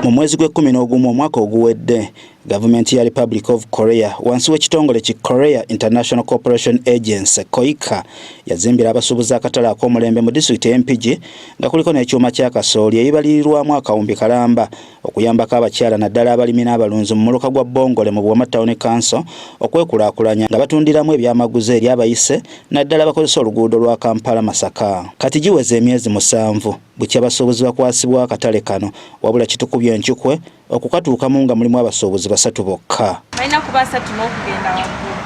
Mu mwezi gwe-11 omwaka oguwedde, gavumenti ya Republic of Korea wansi w'ekitongole ki Korea International Cooperation Agency (KOICA) yazimbira abasuubuzi akatale ak'omulembe mu disitulikiti y'Empigi nga kuliko n'ekyuma kya kasooli ebibalirirwamu akawumbi kalamba okuyambako abakyala naddala abalimi n'abalunzi mu muluka gwa Bongole mu Buwama Town Council okwekulaakulanya nga batundiramu ebyamaguzi eri abayise naddala abakozesa oluguudo lwa Kampala-Masaka. Kati giweze emyezi 7 bukya abasuubuzi bakwasibwa akatale kano wabula kitukubye enkyukwe okukatuukamu nga mulimu abasuubuzi 3 bokka. Balina kuba 3 n'okugenda waggulu.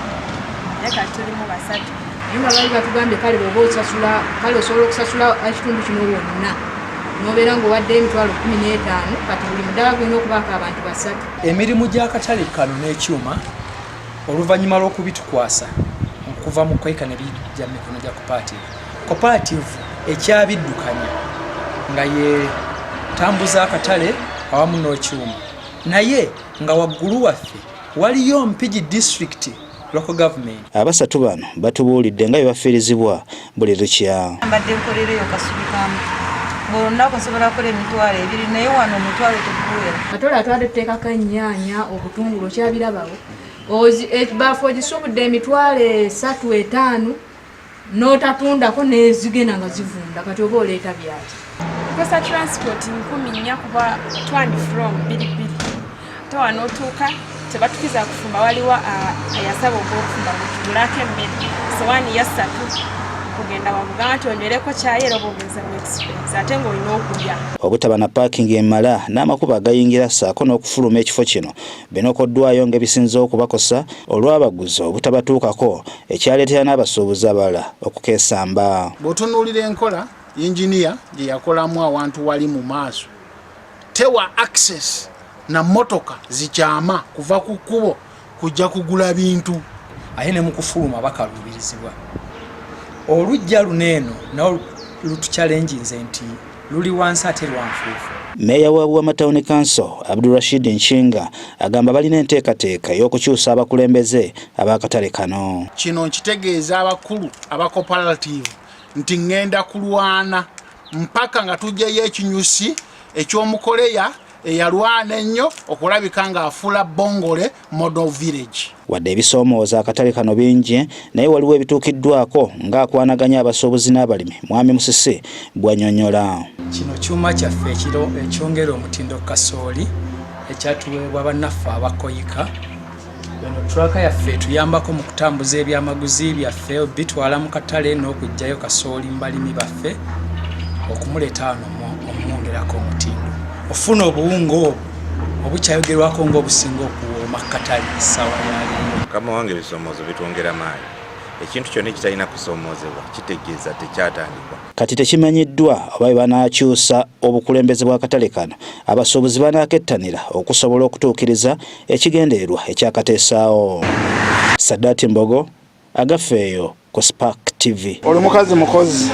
Leka tulimu 3. Nga bali batugambye kale bw'oba osasula kale osobola okusasula ekitundu kino byonna n'obeera ng'owadde emitwalo 15 kati buli mudaala gulina okubaako abantu 3. Emirimu gy'akatale kano n'ekyuma oluvannyuma lw'okubitukwasa okuva mu KOICA ne bijja mu mikono gya cooperative ekyabiddukanya nga ye tambuza akatale awamu n'ekyuma naye nga waggulu waffe waliyo Mpigi district local government. Abasatu bano batubuulidde nga byebafiirizibwa buli lukya. Mbadde nkolereyo kasubikamu ng'olunaku nsobola kukola emitwalo 2 naye wano omutwalo teguwera. Katole atwadde tuteekako ennyaanya obutungulu okyabirabawo ebbafu ogisuubudde emitwalo 3-5 n'otatundako n'ezigenda nga zivunda kati oba oleeta byaki. Kosa transport 10,000 kuba twandi from Bilibili tawa n'otuuka tebatukiza kufumba waliwo ayasaba okufumba mukigulako emmere sowaani ya 3 kugenda wavuga nti onywereko kyayera oba ogenza mu expense ate ng'olina okulya. Obutaba na parking emala n'amakubo agayingira ssaako n'okufuluma ekifo kino binokoddwayo ng'ebisinza okubakosa olw'abaguzi obutabatuukako ekyaleetera n'abasuubuzi abalala okukeesamba. Bw'otunuulira enkola yinginiya gye yakolamu awantu wali mu maaso tewa access na motoka zikyama kuva ku kkubo kujja kugula bintu aye ne mu kufuluma bakaluubirizibwa. Olujja luneeno nawo lutuchallenginze nti luli wansi ate lwanfuufu. Meeya wa Buwama Town Council Abdulrashid Nchinga agamba balina enteekateeka y'okukyusa abakulembeze ab'akatale kano. Kino nkitegeeza abakulu aba cooperative nti ngenda kulwana mpaka nga tujjayo ekinyusi eky'omukoleya eyalwana ennyo okulabika nga afuula Bongole model village. Wadde ebisoomooza akatale kano bingi naye waliwo ebituukiddwako ng'akwanaganya abasuubuzi n'abalimi Mwami Musisi bw'annyonnyola. Kino kyuma kyaffe ekyongera omutindo kasooli ekyatuweebwa bannaffe aba KOICA. Bino traka yaffe tuyambako mu kutambuza ebyamaguzi byaffe bitwala mu katale n'okugjayo kasooli mu balimi baffe okumuleeta wano omwongerako omutindo. Ofuna obuwunga obwo obukyayogerwako ng'obusinga okuwooma katale essaawa yaleero. Kama wange ebisoomoozo bitwongera maanyi. Ekintu kyonna ekitalina kusoomozebwa kitegeeza tekyatandikwa. Kati tekimanyiddwa oba banaakyusa obukulembeze bw'akatale kano abasuubuzi banaakettanira okusobola okutuukiriza ekigendererwa ekyakateesaawo. Sadat Mbogo, Agafeeyo ku Spark TV. Oli mukazi mukozi.